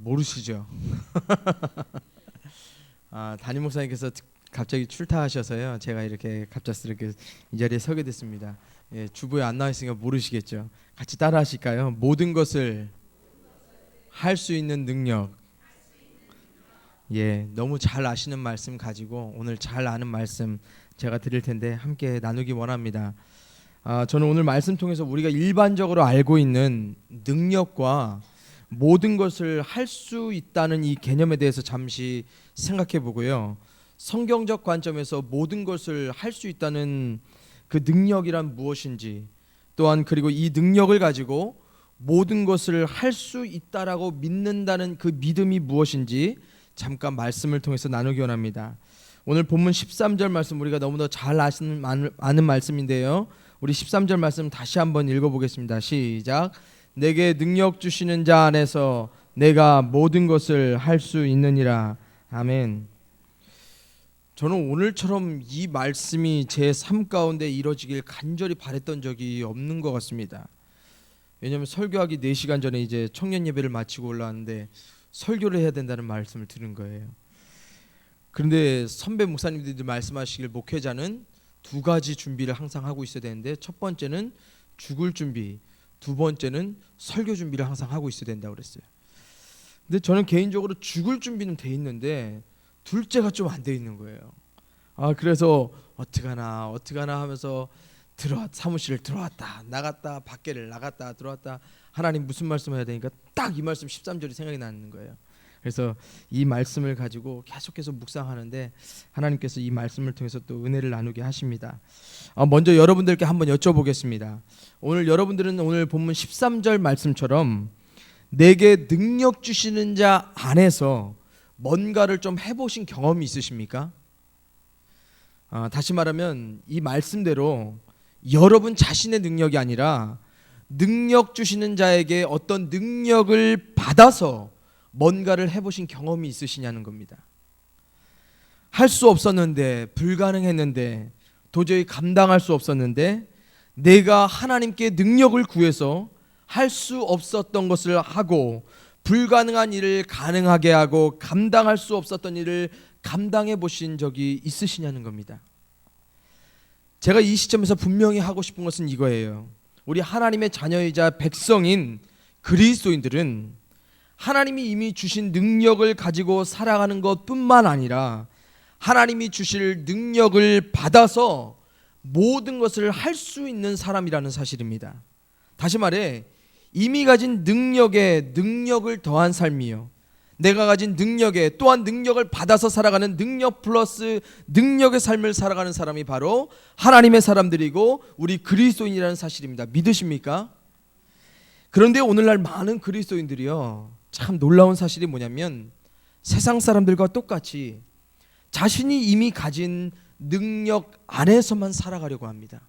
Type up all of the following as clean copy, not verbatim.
모르시죠? 담임 목사님께서 갑자기 출타하셔서요. 제가 이렇게 갑작스럽게 이 자리에 서게 됐습니다. 예, 주부에 안 나와 있으니까 모르시겠죠. 같이 따라 하실까요? 모든 것을 할 수 있는 능력. 예, 너무 잘 아시는 말씀 가지고 오늘 잘 아는 말씀 제가 드릴 텐데 함께 나누기 원합니다. 저는 오늘 말씀 통해서 우리가 일반적으로 알고 있는 능력과 모든 것을 할 수 있다는 이 개념에 대해서 잠시 생각해 보고요. 성경적 관점에서 모든 것을 할 수 있다는 그 능력이란 무엇인지, 또한 그리고 이 능력을 가지고 모든 것을 할 수 있다라고 믿는다는 그 믿음이 무엇인지 잠깐 말씀을 통해서 나누기 원합니다. 오늘 본문 13절 말씀 우리가 너무나 잘 아는 말씀인데요. 우리 13절 말씀 다시 한번 읽어보겠습니다. 시작. 내게 능력 주시는 자 안에서 내가 모든 것을 할 수 있느니라. 아멘. 저는 오늘처럼 이 말씀이 제 삶 가운데 이루어지길 간절히 바랬던 적이 없는 것 같습니다. 왜냐하면 설교하기 4시간 전에 이제 청년 예배를 마치고 올라왔는데 설교를 해야 된다는 말씀을 들은 거예요. 그런데 선배 목사님들이 말씀하시길 목회자는 2가지 준비를 항상 하고 있어야 되는데, 첫 번째는 죽을 준비, 두 번째는 설교 준비를 항상 하고 있어야 된다고 그랬어요. 근데 저는 개인적으로 죽을 준비는 돼 있는데 둘째가 좀 안 돼 있는 거예요. 그래서 어떡하나 하면서 사무실을 들어왔다 나갔다, 밖에를 나갔다 들어왔다. 하나님 무슨 말씀을 해야 되니까 딱 이 말씀 13절이 생각이 나는 거예요. 그래서 이 말씀을 가지고 계속해서 묵상하는데 하나님께서 이 말씀을 통해서 또 은혜를 나누게 하십니다. 먼저 여러분들께 한번 여쭤보겠습니다. 오늘 여러분들은 오늘 본문 13절 말씀처럼 내게 능력 주시는 자 안에서 뭔가를 좀 해보신 경험이 있으십니까? 다시 말하면 이 말씀대로 여러분 자신의 능력이 아니라 능력 주시는 자에게 어떤 능력을 받아서 뭔가를 해보신 경험이 있으시냐는 겁니다. 할 수 없었는데, 불가능했는데, 도저히 감당할 수 없었는데 내가 하나님께 능력을 구해서 할 수 없었던 것을 하고 불가능한 일을 가능하게 하고 감당할 수 없었던 일을 감당해 보신 적이 있으시냐는 겁니다. 제가 이 시점에서 분명히 하고 싶은 것은 이거예요. 우리 하나님의 자녀이자 백성인 그리스도인들은 하나님이 이미 주신 능력을 가지고 살아가는 것뿐만 아니라 하나님이 주실 능력을 받아서 모든 것을 할 수 있는 사람이라는 사실입니다. 다시 말해 이미 가진 능력에 능력을 더한 삶이요, 내가 가진 능력에 또한 능력을 받아서 살아가는 능력 플러스 능력의 삶을 살아가는 사람이 바로 하나님의 사람들이고 우리 그리스도인이라는 사실입니다. 믿으십니까? 그런데 오늘날 많은 그리스도인들이요, 참 놀라운 사실이 뭐냐면 세상 사람들과 똑같이 자신이 이미 가진 능력 안에서만 살아가려고 합니다.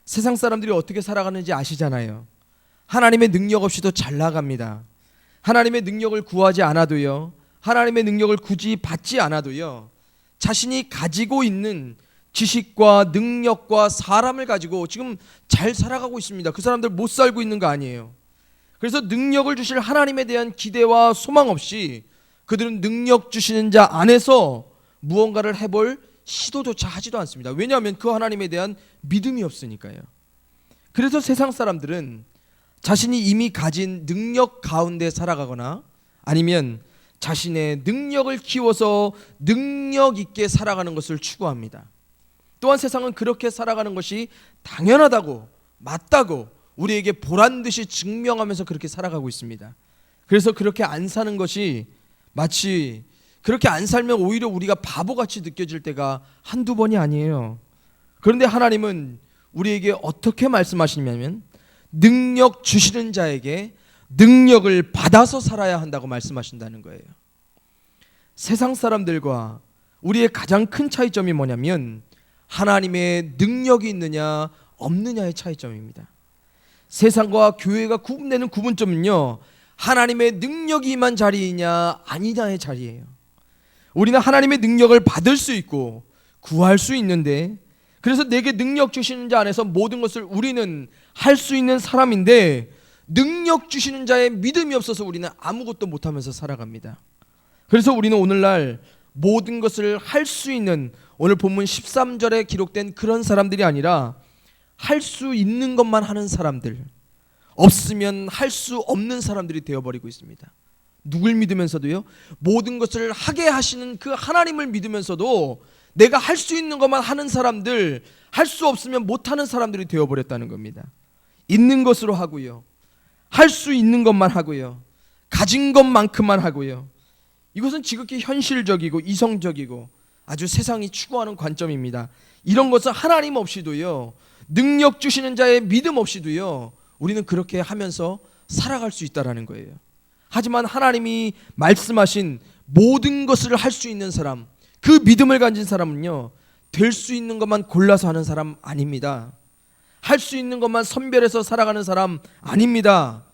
세상 사람들이 어떻게 살아가는지 아시잖아요. 하나님의 능력 없이도 잘 나갑니다. 하나님의 능력을 구하지 않아도요, 하나님의 능력을 굳이 받지 않아도요, 자신이 가지고 있는 지식과 능력과 사람을 가지고 지금 잘 살아가고 있습니다. 그 사람들 못 살고 있는 거 아니에요. 그래서 능력을 주실 하나님에 대한 기대와 소망 없이 그들은 능력 주시는 자 안에서 무언가를 해볼 시도조차 하지도 않습니다. 왜냐하면 그 하나님에 대한 믿음이 없으니까요. 그래서 세상 사람들은 자신이 이미 가진 능력 가운데 살아가거나 아니면 자신의 능력을 키워서 능력 있게 살아가는 것을 추구합니다. 또한 세상은 그렇게 살아가는 것이 당연하다고, 맞다고 우리에게 보란듯이 증명하면서 그렇게 살아가고 있습니다. 그래서 그렇게 안 사는 것이 마치 그렇게 안 살면 오히려 우리가 바보같이 느껴질 때가 한두 번이 아니에요. 그런데 하나님은 우리에게 어떻게 말씀하시냐면 능력 주시는 자에게 능력을 받아서 살아야 한다고 말씀하신다는 거예요. 세상 사람들과 우리의 가장 큰 차이점이 뭐냐면 하나님의 능력이 있느냐 없느냐의 차이점입니다. 세상과 교회가 구분되는 구분점은요, 하나님의 능력이 임한 자리이냐 아니냐의 자리예요. 우리는 하나님의 능력을 받을 수 있고 구할 수 있는데, 그래서 내게 능력 주시는 자 안에서 모든 것을 우리는 할 수 있는 사람인데 능력 주시는 자의 믿음이 없어서 우리는 아무것도 못하면서 살아갑니다. 그래서 우리는 오늘날 모든 것을 할 수 있는, 오늘 본문 13절에 기록된 그런 사람들이 아니라 할 수 있는 것만 하는 사람들, 없으면 할 수 없는 사람들이 되어버리고 있습니다. 누굴 믿으면서도요, 모든 것을 하게 하시는 그 하나님을 믿으면서도 내가 할 수 있는 것만 하는 사람들, 할 수 없으면 못하는 사람들이 되어버렸다는 겁니다. 있는 것으로 하고요, 할 수 있는 것만 하고요, 가진 것만큼만 하고요. 이것은 지극히 현실적이고 이성적이고 아주 세상이 추구하는 관점입니다. 이런 것은 하나님 없이도요, 능력 주시는 자의 믿음 없이도요, 우리는 그렇게 하면서 살아갈 수 있다라는 거예요. 하지만 하나님이 말씀하신 모든 것을 할 수 있는 사람, 그 믿음을 가진 사람은요, 될 수 있는 것만 골라서 하는 사람 아닙니다. 할 수 있는 것만 선별해서 살아가는 사람 아닙니다.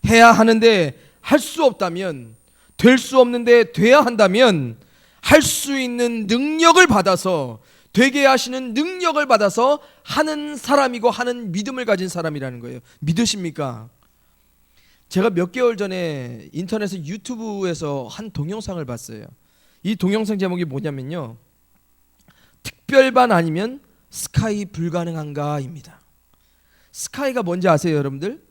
해야 하는데 할 수 없다면, 될 수 없는데 돼야 한다면 할 수 있는 능력을 받아서, 되게 하시는 능력을 받아서 하는 사람이고 하는 믿음을 가진 사람이라는 거예요. 믿으십니까? 제가 몇 개월 전에 인터넷에 유튜브에서 한 동영상을 봤어요. 이 동영상 제목이 뭐냐면요, 특별반 아니면 스카이 불가능한가입니다. 스카이가 뭔지 아세요, 여러분들?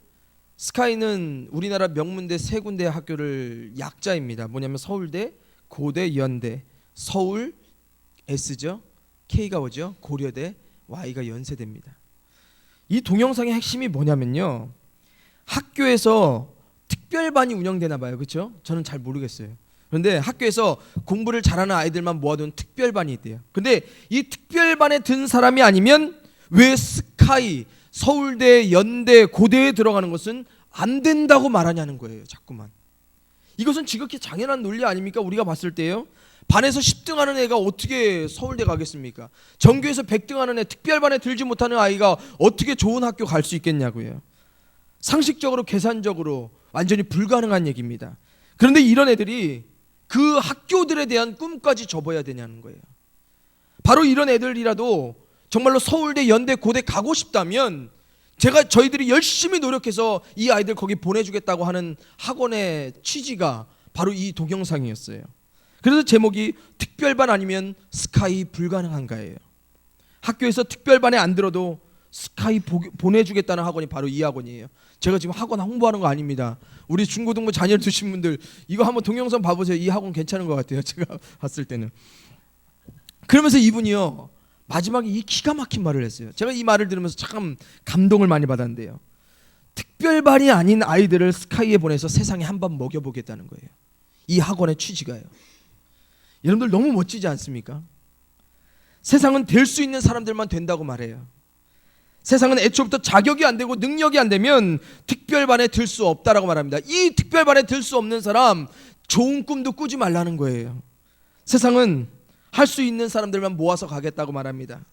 스카이는 우리나라 명문대 세 군데 학교를 약자입니다. 뭐냐면 서울대, 고대, 연대. 서울 S죠, K가 뭐죠? 고려대, Y가 연세대입니다. 이 동영상의 핵심이 뭐냐면요, 학교에서 특별반이 운영되나 봐요. 그렇죠? 저는 잘 모르겠어요. 그런데 학교에서 공부를 잘하는 아이들만 모아둔 특별반이 있대요. 근데 이 특별반에 든 사람이 아니면 왜 스카이, 서울대, 연대, 고대에 들어가는 것은 안 된다고 말하냐는 거예요. 자꾸만. 이것은 지극히 당연한 논리 아닙니까? 우리가 봤을 때요, 반에서 10등 하는 애가 어떻게 서울대 가겠습니까? 전교에서 100등 하는 애, 특별반에 들지 못하는 아이가 어떻게 좋은 학교 갈 수 있겠냐고요. 상식적으로, 계산적으로 완전히 불가능한 얘기입니다. 그런데 이런 애들이 그 학교들에 대한 꿈까지 접어야 되냐는 거예요. 바로 이런 애들이라도 정말로 서울대, 연대, 고대 가고 싶다면 저희들이 열심히 노력해서 이 아이들 거기 보내주겠다고 하는 학원의 취지가 바로 이 동영상이었어요. 그래서 제목이 특별반 아니면 스카이 불가능한가예요. 학교에서 특별반에 안 들어도 스카이 보내주겠다는 학원이 바로 이 학원이에요. 제가 지금 학원 홍보하는 거 아닙니다. 우리 중고등부 자녀 두신 분들 이거 한번 동영상 봐보세요. 이 학원 괜찮은 것 같아요. 제가 봤을 때는. 그러면서 이분이요, 마지막에 이 기가 막힌 말을 했어요. 제가 이 말을 들으면서 참 감동을 많이 받았는데요, 특별반이 아닌 아이들을 스카이에 보내서 세상에 한번 먹여보겠다는 거예요. 이 학원의 취지가요. 여러분들 너무 멋지지 않습니까? 세상은 될 수 있는 사람들만 된다고 말해요. 세상은 애초부터 자격이 안 되고 능력이 안 되면 특별반에 들 수 없다라고 말합니다. 이 특별반에 들 수 없는 사람, 좋은 꿈도 꾸지 말라는 거예요. 세상은 할 수 있는 사람들만 모아서 가겠다고 말합니다.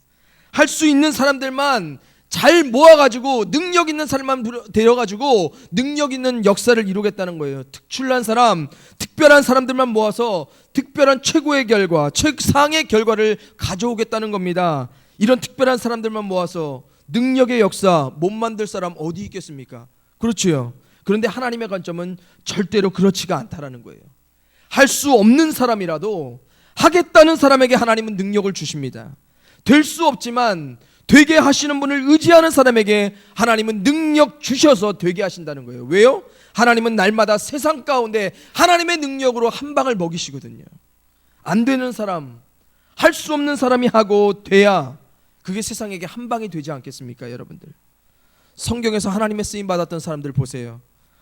할 수 있는 사람들만 잘 모아가지고 능력 있는 사람만 데려가지고 능력 있는 역사를 이루겠다는 거예요. 특출난 사람, 특별한 사람들만 모아서 특별한 최고의 결과, 최상의 결과를 가져오겠다는 겁니다. 이런 특별한 사람들만 모아서 능력의 역사 못 만들 사람 어디 있겠습니까? 그렇지요. 그런데 하나님의 관점은 절대로 그렇지가 않다라는 거예요. 할 수 없는 사람이라도 하겠다는 사람에게 하나님은 능력을 주십니다. 될 수 없지만 되게 하시는 분을 의지하는 사람에게 하나님은 능력 주셔서 되게 하신다는 거예요. 왜요? 하나님은 날마다 세상 가운데 하나님의 능력으로 한 방을 먹이시거든요. 안 되는 사람, 할 수 없는 사람이 하고 돼야 그게 세상에게 한 방이 되지 않겠습니까, 여러분들? 성경에서 하나님의 쓰임 받았던 사람들 보세요.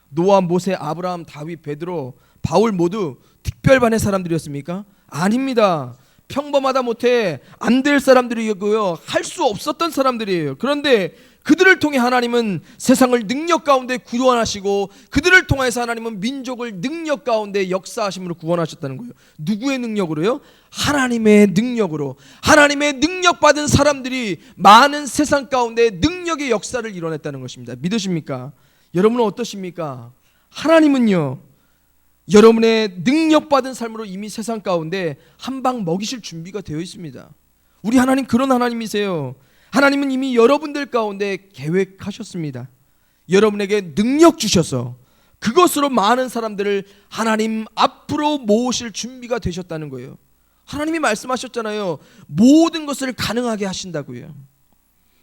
노아, 모세, 아브라함, 다윗, 베드로, 바울 모두 특별반의 사람들이었습니까? 아닙니다. 평범하다 못해 안 될 사람들이고요, 할 수 없었던 사람들이에요. 그런데 그들을 통해 하나님은 세상을 능력 가운데 구원하시고 그들을 통해서 하나님은 민족을 능력 가운데 역사하심으로 구원하셨다는 거예요. 누구의 능력으로요? 하나님의 능력으로. 하나님의 능력 받은 사람들이 많은 세상 가운데 능력의 역사를 이뤄냈다는 것입니다. 믿으십니까? 여러분은 어떠십니까? 하나님은요, 여러분의 능력받은 삶으로 이미 세상 가운데 한 방 먹이실 준비가 되어 있습니다. 우리 하나님 그런 하나님이세요. 하나님은 이미 여러분들 가운데 계획하셨습니다. 여러분에게 능력 주셔서 그것으로 많은 사람들을 하나님 앞으로 모으실 준비가 되셨다는 거예요. 하나님이 말씀하셨잖아요. 모든 것을 가능하게 하신다고요.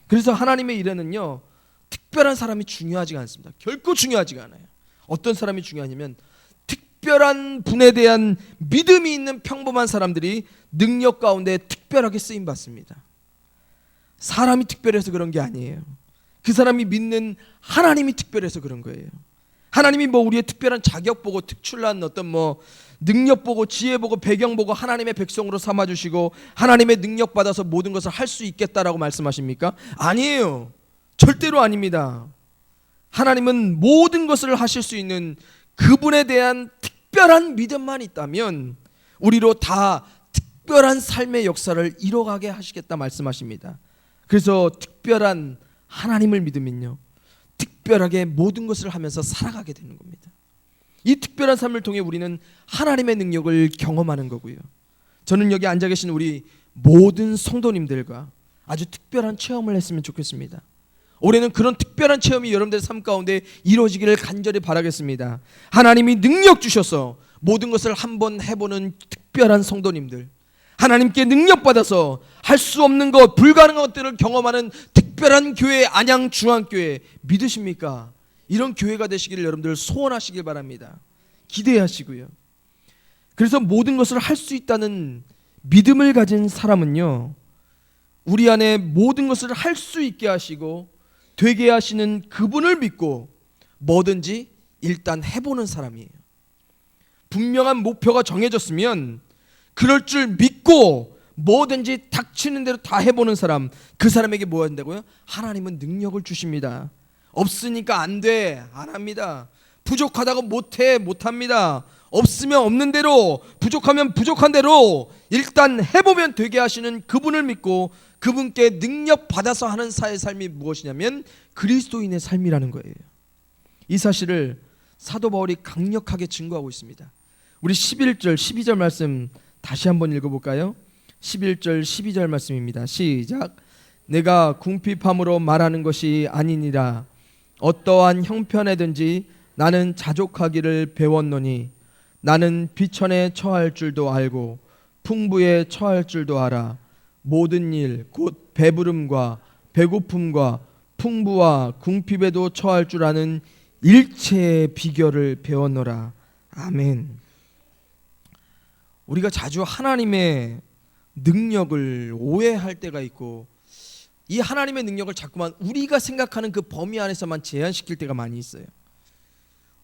그래서 하나님의 일에는요, 특별한 사람이 중요하지가 않습니다. 결코 중요하지가 않아요. 어떤 사람이 중요하냐면 특별한 분에 대한 믿음이 있는 평범한 사람들이 능력 가운데 특별하게 쓰임 받습니다. 사람이 특별해서 그런 게 아니에요. 그 사람이 믿는 하나님이 특별해서 그런 거예요. 하나님이 우리의 특별한 자격 보고 특출난 어떤 능력 보고 지혜 보고 배경 보고 하나님의 백성으로 삼아 주시고 하나님의 능력 받아서 모든 것을 할 수 있겠다라고 말씀하십니까? 아니에요. 절대로 아닙니다. 하나님은 모든 것을 하실 수 있는 그분에 대한 특별한 믿음만 있다면 우리로 다 특별한 삶의 역사를 이뤄가게 하시겠다 말씀하십니다. 그래서 특별한 하나님을 믿으면요, 특별하게 모든 것을 하면서 살아가게 되는 겁니다. 이 특별한 삶을 통해 우리는 하나님의 능력을 경험하는 거고요. 저는 여기 앉아 계신 우리 모든 성도님들과 아주 특별한 체험을 했으면 좋겠습니다. 올해는 그런 특별한 체험이 여러분들의 삶 가운데 이루어지기를 간절히 바라겠습니다. 하나님이 능력 주셔서 모든 것을 한번 해보는 특별한 성도님들, 하나님께 능력받아서 할 수 없는 것, 불가능한 것들을 경험하는 특별한 교회, 안양중앙교회 믿으십니까? 이런 교회가 되시기를 여러분들 소원하시길 바랍니다. 기대하시고요. 그래서 모든 것을 할 수 있다는 믿음을 가진 사람은요, 우리 안에 모든 것을 할 수 있게 하시고 되게 하시는 그분을 믿고 뭐든지 일단 해보는 사람이에요. 분명한 목표가 정해졌으면 그럴 줄 믿고 뭐든지 닥치는 대로 다 해보는 사람, 그 사람에게 뭐 한다고요? 하나님은 능력을 주십니다. 없으니까 안 돼, 안 합니다. 부족하다고 못해, 못합니다. 없으면 없는 대로, 부족하면 부족한 대로 일단 해보면 되게 하시는 그분을 믿고 그분께 능력 받아서 하는 사의 삶이 무엇이냐면 그리스도인의 삶이라는 거예요. 이 사실을 사도 바울이 강력하게 증거하고 있습니다. 우리 11절 12절 말씀 다시 한번 읽어볼까요? 11절 12절 말씀입니다. 시작. 내가 궁핍함으로 말하는 것이 아니니라. 어떠한 형편에든지 나는 자족하기를 배웠노니 나는 비천에 처할 줄도 알고 풍부에 처할 줄도 알아. 모든 일 곧 배부름과 배고픔과 풍부와 궁핍에도 처할 줄 아는 일체의 비결을 배웠노라. 아멘. 우리가 자주 하나님의 능력을 오해할 때가 있고 이 하나님의 능력을 자꾸만 우리가 생각하는 그 범위 안에서만 제한시킬 때가 많이 있어요.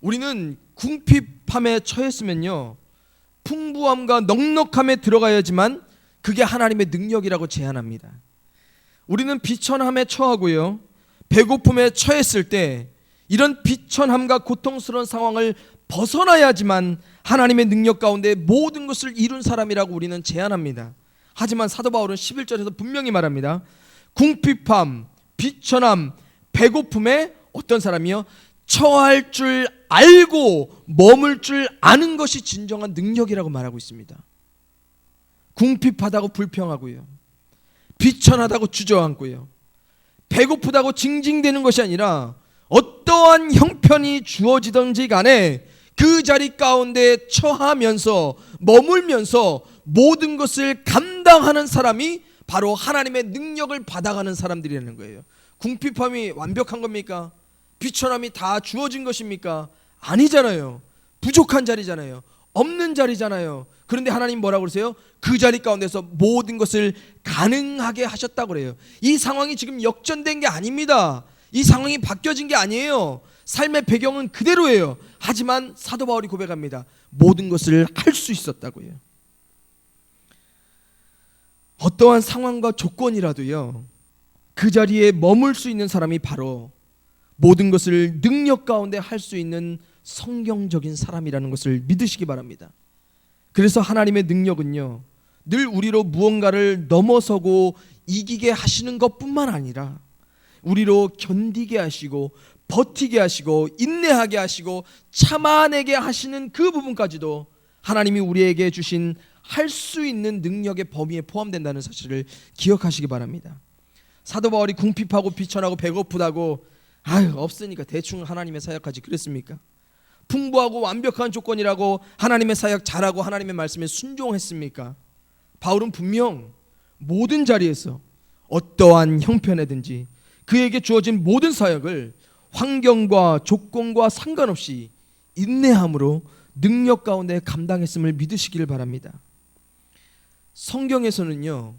우리는 궁핍함에 처했으면요, 풍부함과 넉넉함에 들어가야지만 그게 하나님의 능력이라고 제한합니다. 우리는 비천함에 처하고요, 배고픔에 처했을 때 이런 비천함과 고통스러운 상황을 벗어나야지만 하나님의 능력 가운데 모든 것을 이룬 사람이라고 우리는 제안합니다. 하지만 사도 바울은 11절에서 분명히 말합니다. 궁핍함, 비천함, 배고픔에 어떤 사람이요? 처할 줄 알고 머물 줄 아는 것이 진정한 능력이라고 말하고 있습니다. 궁핍하다고 불평하고요, 비천하다고 주저앉고요, 배고프다고 징징대는 것이 아니라 어떠한 형편이 주어지든지 간에 그 자리 가운데 처하면서 머물면서 모든 것을 감당하는 사람이 바로 하나님의 능력을 받아가는 사람들이라는 거예요. 궁핍함이 완벽한 겁니까? 비천함이 다 주어진 것입니까? 아니잖아요. 부족한 자리잖아요. 없는 자리잖아요. 그런데 하나님 뭐라고 그러세요? 그 자리 가운데서 모든 것을 가능하게 하셨다고 그래요. 이 상황이 지금 역전된 게 아닙니다. 이 상황이 바뀌어진 게 아니에요. 삶의 배경은 그대로예요. 하지만 사도 바울이 고백합니다. 모든 것을 할 수 있었다고요. 어떠한 상황과 조건이라도요, 그 자리에 머물 수 있는 사람이 바로 모든 것을 능력 가운데 할 수 있는 성경적인 사람이라는 것을 믿으시기 바랍니다. 그래서 하나님의 능력은요, 늘 우리로 무언가를 넘어서고 이기게 하시는 것뿐만 아니라 우리로 견디게 하시고 버티게 하시고 인내하게 하시고 참아내게 하시는 그 부분까지도 하나님이 우리에게 주신 할 수 있는 능력의 범위에 포함된다는 사실을 기억하시기 바랍니다. 사도 바울이 궁핍하고 비천하고 배고프다고 아유, 없으니까 대충 하나님의 사역하지 그랬습니까? 풍부하고 완벽한 조건이라고 하나님의 사역 잘하고 하나님의 말씀에 순종했습니까? 바울은 분명 모든 자리에서 어떠한 형편에든지 그에게 주어진 모든 사역을 환경과 조건과 상관없이 인내함으로 능력 가운데 감당했음을 믿으시길 바랍니다. 성경에서는요,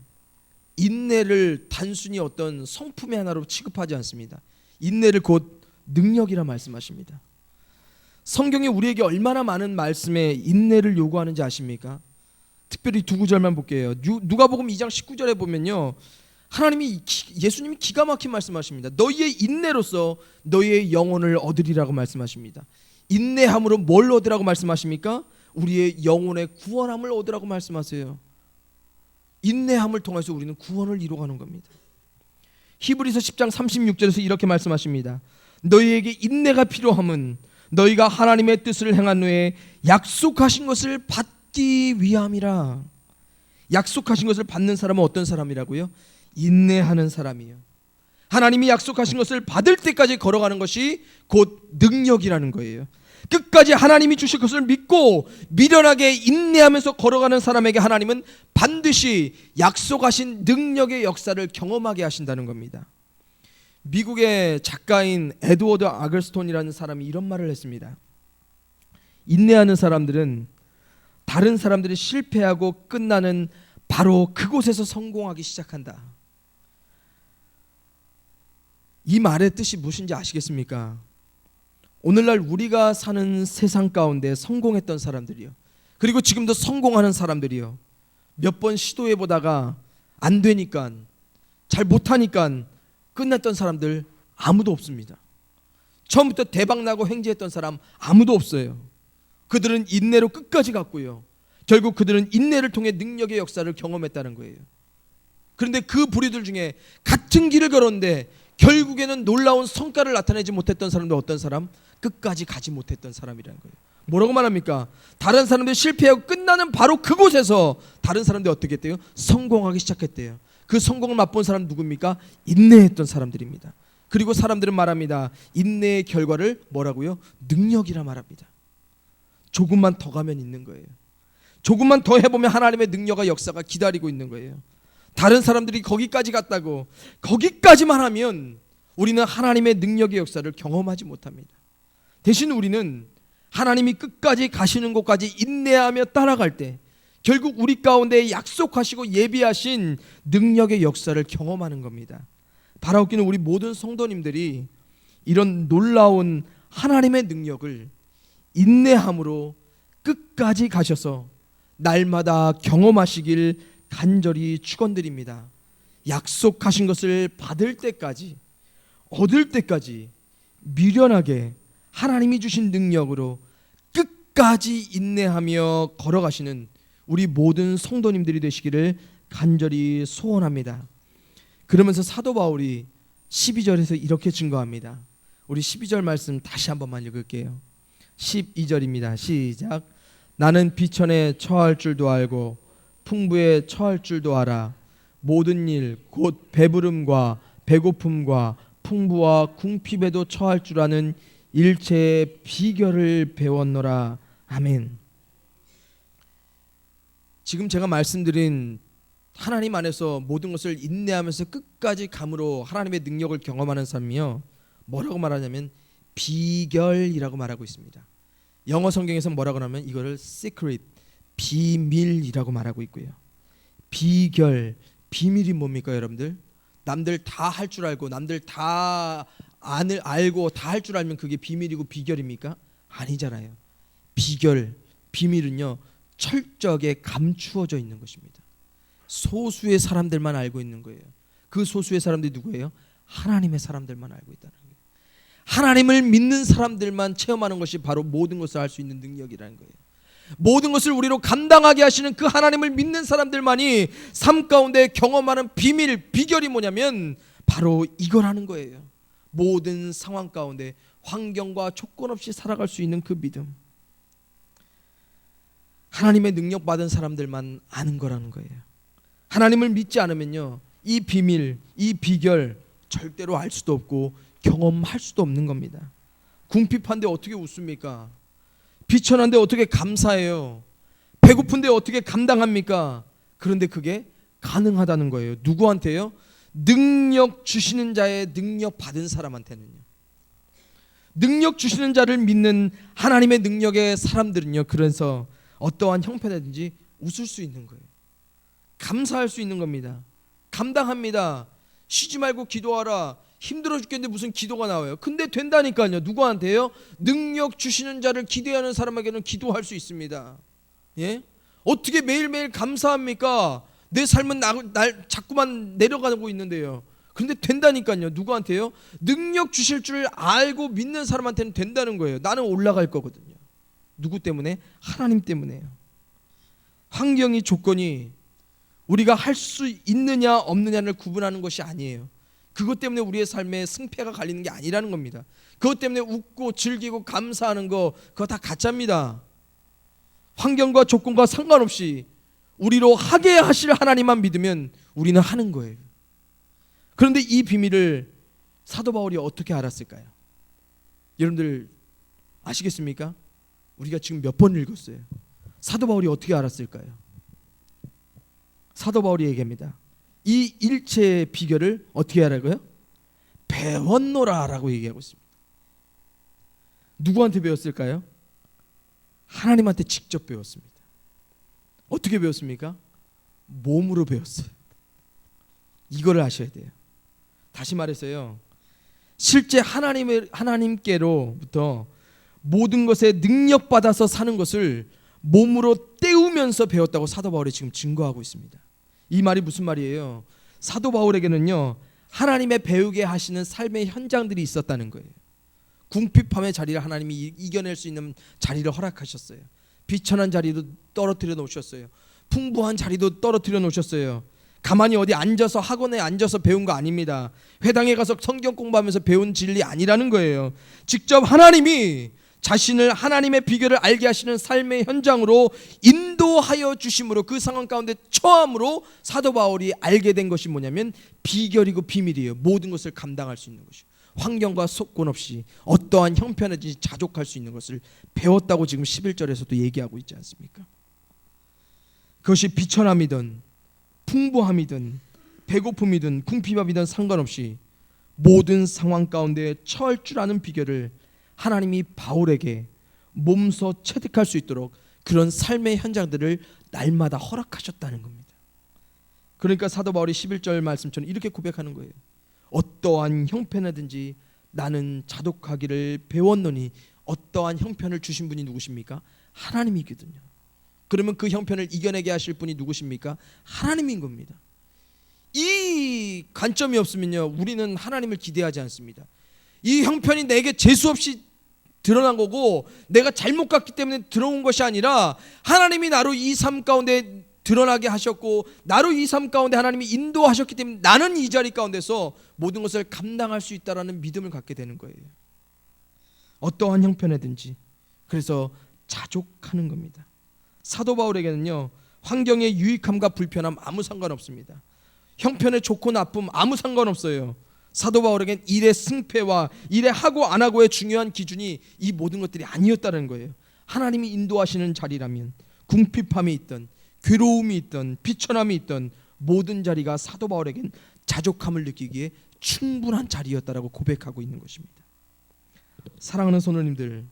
인내를 단순히 어떤 성품의 하나로 취급하지 않습니다. 인내를 곧 능력이라 말씀하십니다. 성경이 우리에게 얼마나 많은 말씀에 인내를 요구하는지 아십니까? 특별히 두 구절만 볼게요. 누가복음 2장 19절에 보면요, 예수님이 기가 막힌 말씀하십니다. 너희의 인내로서 너희의 영혼을 얻으리라고 말씀하십니다. 인내함으로 뭘 얻으라고 말씀하십니까? 우리의 영혼의 구원함을 얻으라고 말씀하세요. 인내함을 통해서 우리는 구원을 이루어가는 겁니다. 히브리서 10장 36절에서 이렇게 말씀하십니다. 너희에게 인내가 필요함은 너희가 하나님의 뜻을 행한 후에 약속하신 것을 받기 위함이라. 약속하신 것을 받는 사람은 어떤 사람이라고요? 인내하는 사람이에요. 하나님이 약속하신 것을 받을 때까지 걸어가는 것이 곧 능력이라는 거예요. 끝까지 하나님이 주실 것을 믿고 미련하게 인내하면서 걸어가는 사람에게 하나님은 반드시 약속하신 능력의 역사를 경험하게 하신다는 겁니다. 미국의 작가인 에드워드 아글스톤이라는 사람이 이런 말을 했습니다. 인내하는 사람들은 다른 사람들이 실패하고 끝나는 바로 그곳에서 성공하기 시작한다. 이 말의 뜻이 무엇인지 아시겠습니까? 오늘날 우리가 사는 세상 가운데 성공했던 사람들이요, 그리고 지금도 성공하는 사람들이요, 몇 번 시도해 보다가 안 되니까, 잘 못하니까 끝냈던 사람들 아무도 없습니다. 처음부터 대박나고 횡재했던 사람 아무도 없어요. 그들은 인내로 끝까지 갔고요, 결국 그들은 인내를 통해 능력의 역사를 경험했다는 거예요. 그런데 그 부류들 중에 같은 길을 걸었는데 결국에는 놀라운 성과를 나타내지 못했던 사람도 어떤 사람? 끝까지 가지 못했던 사람이라는 거예요. 뭐라고 말합니까? 다른 사람들이 실패하고 끝나는 바로 그곳에서 다른 사람들이 어떻게 했대요? 성공하기 시작했대요. 그 성공을 맛본 사람 누굽니까? 인내했던 사람들입니다. 그리고 사람들은 말합니다. 인내의 결과를 뭐라고요? 능력이라 말합니다. 조금만 더 가면 있는 거예요. 조금만 더 해보면 하나님의 능력과 역사가 기다리고 있는 거예요. 다른 사람들이 거기까지 갔다고 거기까지만 하면 우리는 하나님의 능력의 역사를 경험하지 못합니다. 대신 우리는 하나님이 끝까지 가시는 곳까지 인내하며 따라갈 때 결국 우리 가운데 약속하시고 예비하신 능력의 역사를 경험하는 겁니다. 바라옵기는 우리 모든 성도님들이 이런 놀라운 하나님의 능력을 인내함으로 끝까지 가셔서 날마다 경험하시길 간절히 축원드립니다. 약속하신 것을 받을 때까지, 얻을 때까지 미련하게 하나님이 주신 능력으로 끝까지 인내하며 걸어가시는 우리 모든 성도님들이 되시기를 간절히 소원합니다. 그러면서 사도 바울이 12절에서 이렇게 증거합니다. 우리 12절 말씀 다시 한 번만 읽을게요. 12절입니다. 시작. 나는 비천에 처할 줄도 알고 풍부에 처할 줄도 알아. 모든 일 곧 배부름과 배고픔과 풍부와 궁핍에도 처할 줄 아는 일체의 비결을 배웠노라. 아멘. 지금 제가 말씀드린 하나님 안에서 모든 것을 인내하면서 끝까지 감으로 하나님의 능력을 경험하는 사람이요, 뭐라고 말하냐면 비결이라고 말하고 있습니다. 영어 성경에서 뭐라고 하냐면 이거를 secret, 비밀이라고 말하고 있고요. 비결, 비밀이 뭡니까 여러분들? 남들 다 할 줄 알고 남들 다 알고 다 할 줄 알면 그게 비밀이고 비결입니까? 아니잖아요. 비결, 비밀은요 철저하게 감추어져 있는 것입니다. 소수의 사람들만 알고 있는 거예요. 그 소수의 사람들이 누구예요? 하나님의 사람들만 알고 있다는 거예요. 하나님을 믿는 사람들만 체험하는 것이 바로 모든 것을 알 수 있는 능력이라는 거예요. 모든 것을 우리로 감당하게 하시는 그 하나님을 믿는 사람들만이 삶 가운데 경험하는 비밀, 비결이 뭐냐면 바로 이거라는 거예요. 모든 상황 가운데 환경과 조건 없이 살아갈 수 있는 그 믿음, 하나님의 능력 받은 사람들만 아는 거라는 거예요. 하나님을 믿지 않으면요 이 비밀, 이 비결 절대로 알 수도 없고 경험할 수도 없는 겁니다. 궁핍한데 어떻게 웃습니까? 비천한데 어떻게 감사해요? 배고픈데 어떻게 감당합니까? 그런데 그게 가능하다는 거예요. 누구한테요? 능력 주시는 자의 능력 받은 사람한테는요. 능력 주시는 자를 믿는 하나님의 능력의 사람들은요, 그래서 어떠한 형편이든지 웃을 수 있는 거예요. 감사할 수 있는 겁니다. 감당합니다. 쉬지 말고 기도하라. 힘들어 죽겠는데 무슨 기도가 나와요? 근데 된다니까요. 누구한테요? 능력 주시는 자를 기대하는 사람에게는 기도할 수 있습니다. 예? 어떻게 매일매일 감사합니까? 내 삶은 날 자꾸만 내려가고 있는데요. 그런데 된다니까요. 누구한테요? 능력 주실 줄 알고 믿는 사람한테는 된다는 거예요. 나는 올라갈 거거든요. 누구 때문에? 하나님 때문에요. 환경이, 조건이 우리가 할 수 있느냐 없느냐를 구분하는 것이 아니에요. 그것 때문에 우리의 삶에 승패가 갈리는 게 아니라는 겁니다. 그것 때문에 웃고 즐기고 감사하는 거, 그거 다 가짜입니다. 환경과 조건과 상관없이 우리로 하게 하실 하나님만 믿으면 우리는 하는 거예요. 그런데 이 비밀을 사도 바울이 어떻게 알았을까요? 여러분들 아시겠습니까? 우리가 지금 몇 번 읽었어요. 사도 바울이 어떻게 알았을까요? 사도 바울이 얘기합니다. 이 일체의 비결을 어떻게 하라고요? 배웠노라라고 얘기하고 있습니다. 누구한테 배웠을까요? 하나님한테 직접 배웠습니다. 어떻게 배웠습니까? 몸으로 배웠어요. 이거를 아셔야 돼요. 다시 말해서요, 실제 하나님께로부터 모든 것에 능력받아서 사는 것을 몸으로 때우면서 배웠다고 사도 바울이 지금 증거하고 있습니다. 이 말이 무슨 말이에요? 사도 바울에게는요, 하나님의 배우게 하시는 삶의 현장들이 있었다는 거예요. 궁핍함의 자리를 하나님이 이겨낼 수 있는 자리를 허락하셨어요. 비천한 자리도 떨어뜨려 놓으셨어요. 풍부한 자리도 떨어뜨려 놓으셨어요. 가만히 어디 앉아서 학원에 앉아서 배운 거 아닙니다. 회당에 가서 성경 공부하면서 배운 진리 아니라는 거예요. 직접 하나님이 자신을, 하나님의 비결을 알게 하시는 삶의 현장으로 인도하여 주심으로, 그 상황 가운데 처함으로 사도 바울이 알게 된 것이 뭐냐면 비결이고 비밀이에요. 모든 것을 감당할 수 있는 것이요, 환경과 속건 없이 어떠한 형편에든지 자족할 수 있는 것을 배웠다고 지금 11절에서도 얘기하고 있지 않습니까? 그것이 비천함이든 풍부함이든 배고픔이든 궁핍함이든 상관없이 모든 상황 가운데 처할 줄 아는 비결을 하나님이 바울에게 몸소 체득할 수 있도록 그런 삶의 현장들을 날마다 허락하셨다는 겁니다. 그러니까 사도 바울이 11절 말씀처럼 이렇게 고백하는 거예요. 어떠한 형편이든지 나는 자독하기를 배웠노니. 어떠한 형편을 주신 분이 누구십니까? 하나님이거든요. 그러면 그 형편을 이겨내게 하실 분이 누구십니까? 하나님인 겁니다. 이 관점이 없으면요, 우리는 하나님을 기대하지 않습니다. 이 형편이 내게 재수없이 드러난 거고 내가 잘못 갔기 때문에 들어온 것이 아니라 하나님이 나로 이 삶 가운데 드러나게 하셨고 나로 이 삶 가운데 하나님이 인도하셨기 때문에 나는 이 자리 가운데서 모든 것을 감당할 수 있다라는 믿음을 갖게 되는 거예요. 어떠한 형편이든지. 그래서 자족하는 겁니다. 사도 바울에게는요, 환경의 유익함과 불편함 아무 상관없습니다. 형편의 좋고 나쁨 아무 상관없어요. 사도 바울에겐 일의 승패와 일의 하고 안 하고의 중요한 기준이 이 모든 것들이 아니었다는 거예요. 하나님이 인도하시는 자리라면 궁핍함이 있던, 괴로움이 있던, 비천함이 있던 모든 자리가 사도 바울에겐 자족함을 느끼기에 충분한 자리였다라고 고백하고 있는 것입니다. 사랑하는 성도님들,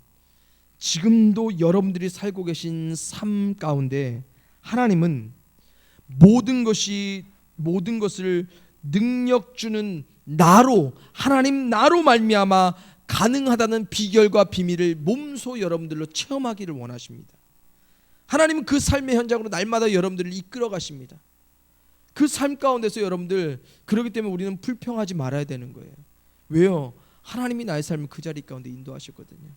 지금도 여러분들이 살고 계신 삶 가운데 하나님은 모든 것을 능력 주는 나로, 하나님 나로 말미암아 가능하다는 비결과 비밀을 몸소 여러분들로 체험하기를 원하십니다. 하나님은 그 삶의 현장으로 날마다 여러분들을 이끌어 가십니다. 그 삶 가운데서 여러분들, 그렇기 때문에 우리는 불평하지 말아야 되는 거예요. 왜요? 하나님이 나의 삶을 그 자리 가운데 인도하셨거든요.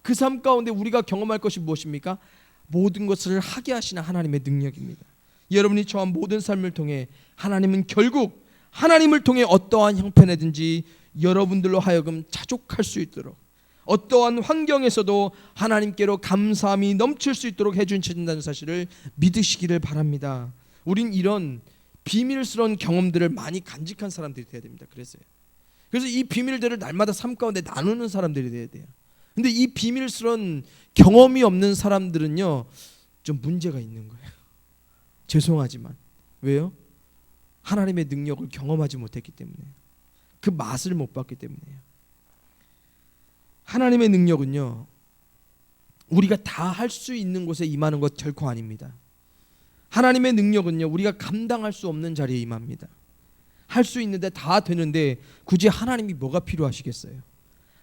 그 삶 가운데 우리가 경험할 것이 무엇입니까? 모든 것을 하게 하시는 하나님의 능력입니다. 여러분이 처한 모든 삶을 통해 하나님은 결국 하나님을 통해 어떠한 형편이든지 여러분들로 하여금 자족할 수 있도록, 어떠한 환경에서도 하나님께로 감사함이 넘칠 수 있도록 해주신다는 사실을 믿으시기를 바랍니다. 우린 이런 비밀스러운 경험들을 많이 간직한 사람들이 되어야 됩니다. 그래서요, 그래서 이 비밀들을 날마다 삶 가운데 나누는 사람들이 돼야 돼요. 근데 이 비밀스러운 경험이 없는 사람들은요, 좀 문제가 있는 거예요. 죄송하지만. 왜요? 하나님의 능력을 경험하지 못했기 때문에, 그 맛을 못 봤기 때문에요. 하나님의 능력은요, 우리가 다 할 수 있는 곳에 임하는 것 결코 아닙니다. 하나님의 능력은요, 우리가 감당할 수 없는 자리에 임합니다. 할 수 있는데 다 되는데 굳이 하나님이 뭐가 필요하시겠어요?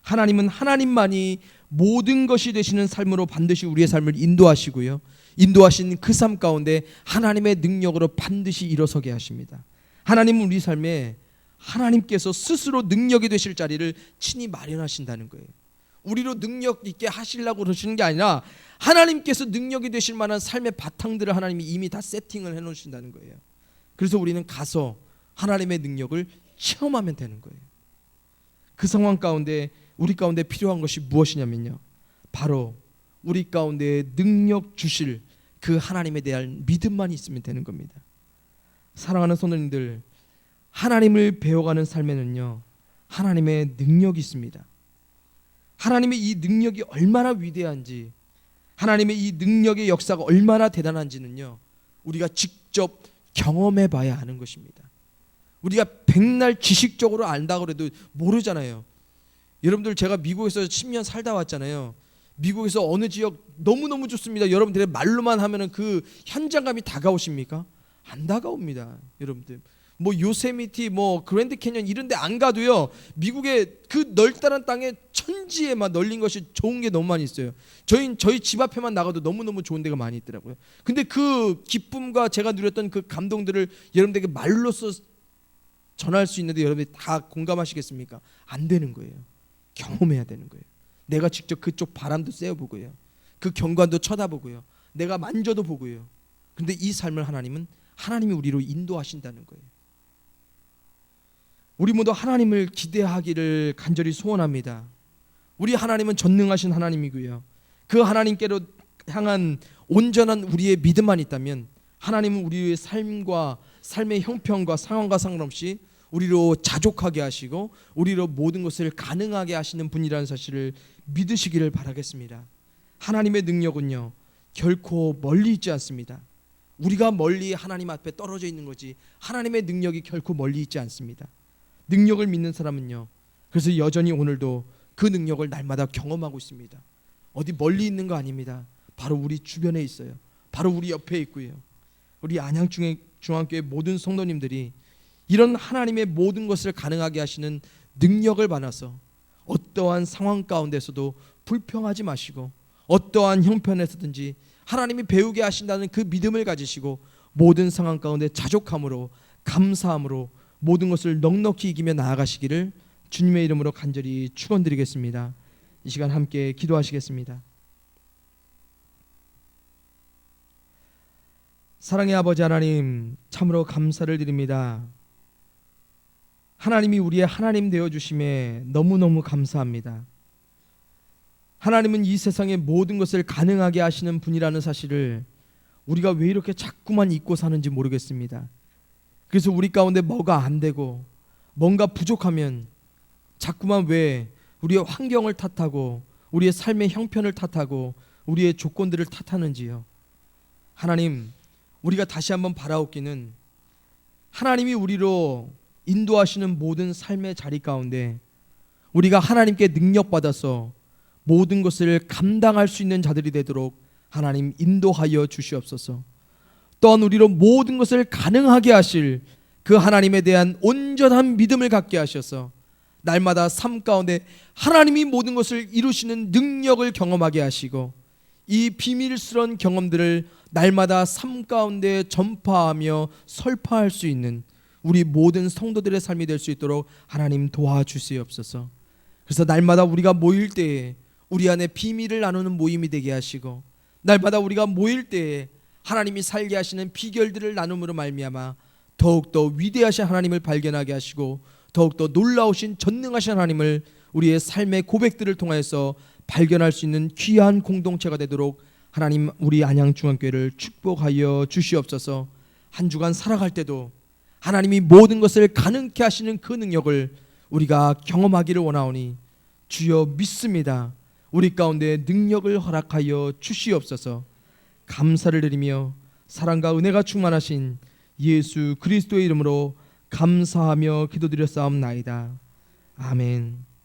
하나님은 하나님만이 모든 것이 되시는 삶으로 반드시 우리의 삶을 인도하시고요, 인도하신 그 삶 가운데 하나님의 능력으로 반드시 일어서게 하십니다. 하나님은 우리 삶에 하나님께서 스스로 능력이 되실 자리를 친히 마련하신다는 거예요. 우리로 능력 있게 하시려고 그러시는 게 아니라 하나님께서 능력이 되실 만한 삶의 바탕들을 하나님이 이미 다 세팅을 해놓으신다는 거예요. 그래서 우리는 가서 하나님의 능력을 체험하면 되는 거예요. 그 상황 가운데 우리 가운데 필요한 것이 무엇이냐면요, 바로 우리 가운데 능력 주실 그 하나님에 대한 믿음만 있으면 되는 겁니다. 사랑하는 성도님들, 하나님을 배워가는 삶에는요, 하나님의 능력이 있습니다. 하나님의 이 능력이 얼마나 위대한지, 하나님의 이 능력의 역사가 얼마나 대단한지는요, 우리가 직접 경험해 봐야 아는 것입니다. 우리가 백날 지식적으로 안다고 해도 모르잖아요. 여러분들, 제가 미국에서 10년 살다 왔잖아요. 미국에서 어느 지역 너무너무 좋습니다. 여러분들의 말로만 하면은 그 현장감이 다가오십니까? 안 다가옵니다. 여러분들, 뭐 요세미티, 뭐 그랜드 캐년 이런 데 안 가도요, 미국의 그 넓다란 땅에 천지에 막 널린 것이 좋은 게 너무 많이 있어요. 저희 집 앞에만 나가도 너무너무 좋은 데가 많이 있더라고요. 근데 그 기쁨과 제가 누렸던 그 감동들을 여러분들에게 말로써 전할 수 있는데 여러분들이 다 공감하시겠습니까? 안 되는 거예요. 경험해야 되는 거예요. 내가 직접 그쪽 바람도 쐬어보고요, 그 경관도 쳐다보고요, 내가 만져도 보고요. 그런데 이 삶을 하나님이 우리로 인도하신다는 거예요. 우리 모두 하나님을 기대하기를 간절히 소원합니다. 우리 하나님은 전능하신 하나님이고요, 그 하나님께로 향한 온전한 우리의 믿음만 있다면 하나님은 우리의 삶과 삶의 형편과 상황과 상관없이 우리로 자족하게 하시고 우리로 모든 것을 가능하게 하시는 분이라는 사실을 믿으시기를 바라겠습니다. 하나님의 능력은요, 결코 멀리 있지 않습니다. 우리가 멀리 하나님 앞에 떨어져 있는 거지, 하나님의 능력이 결코 멀리 있지 않습니다. 능력을 믿는 사람은요, 그래서 여전히 오늘도 그 능력을 날마다 경험하고 있습니다. 어디 멀리 있는 거 아닙니다. 바로 우리 주변에 있어요. 바로 우리 옆에 있고요. 우리 안양중앙교회 모든 성도님들이 이런 하나님의 모든 것을 가능하게 하시는 능력을 받아서 어떠한 상황 가운데서도 불평하지 마시고 어떠한 형편에서든지 하나님이 배우게 하신다는 그 믿음을 가지시고 모든 상황 가운데 자족함으로, 감사함으로 모든 것을 넉넉히 이기며 나아가시기를 주님의 이름으로 간절히 축원드리겠습니다. 이 시간 함께 기도하시겠습니다. 사랑의 아버지 하나님, 참으로 감사를 드립니다. 하나님이 우리의 하나님 되어주심에 너무너무 감사합니다. 하나님은 이 세상의 모든 것을 가능하게 하시는 분이라는 사실을 우리가 왜 이렇게 자꾸만 잊고 사는지 모르겠습니다. 그래서 우리 가운데 뭐가 안 되고 뭔가 부족하면 자꾸만 왜 우리의 환경을 탓하고 우리의 삶의 형편을 탓하고 우리의 조건들을 탓하는지요. 하나님, 우리가 다시 한번 바라옵기는 하나님이 우리로 인도하시는 모든 삶의 자리 가운데 우리가 하나님께 능력받아서 모든 것을 감당할 수 있는 자들이 되도록 하나님 인도하여 주시옵소서. 또한 우리로 모든 것을 가능하게 하실 그 하나님에 대한 온전한 믿음을 갖게 하셔서 날마다 삶 가운데 하나님이 모든 것을 이루시는 능력을 경험하게 하시고 이 비밀스러운 경험들을 날마다 삶 가운데 전파하며 설파할 수 있는 우리 모든 성도들의 삶이 될 수 있도록 하나님 도와주시옵소서. 그래서 날마다 우리가 모일 때에 우리 안에 비밀을 나누는 모임이 되게 하시고 날마다 우리가 모일 때에 하나님이 살게 하시는 비결들을 나눔으로 말미암아 더욱더 위대하신 하나님을 발견하게 하시고 더욱더 놀라우신 전능하신 하나님을 우리의 삶의 고백들을 통해서 발견할 수 있는 귀한 공동체가 되도록 하나님 우리 안양중앙교회를 축복하여 주시옵소서. 한 주간 살아갈 때도 하나님이 모든 것을 가능케 하시는 그 능력을 우리가 경험하기를 원하오니 주여 믿습니다. 우리 가운데 능력을 허락하여 주시옵소서. 감사를 드리며 사랑과 은혜가 충만하신 예수 그리스도의 이름으로 감사하며 기도드렸사옵나이다. 아멘.